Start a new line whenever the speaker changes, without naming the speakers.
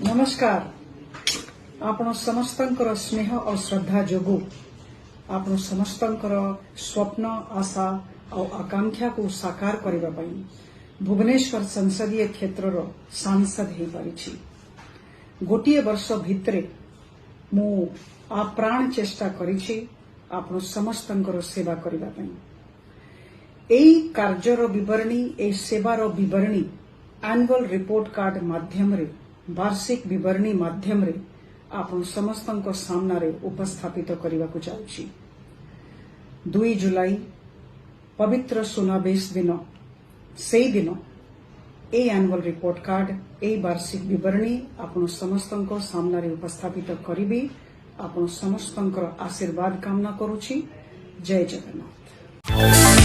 नमस्कार। आपण समस्तंकर स्नेह और श्रद्धा जोगु आपण समस्तंकर स्वप्न आशा और आकांक्षा को साकार करने पई भुवनेश्वर संसदीय क्षेत्र सांसद हो पारिछि। गोटिए वर्ष भितरे मु आप्राण चेष्टा करिछि आपण समस्तंकर सेवा करबा पई। एई कार्यर विवरणी ए सेवार विवरणी एनुअल रिपोर्ट कार्ड माध्यम रे वार्षिक विवरणी माध्यम रे आपण समस्तंक सामने उपस्थापित करने को चाहूँगी। 2 जुलाई पवित्र सुनाबेश दिन से दिन ए एनुअल रिपोर्ट कार्ड ए वार्षिक विवरणी आपण समस्तंक सामने उपस्थापित करी आपण समस्तंकर आशीर्वाद कामना करुछि। जय जगन्नाथ।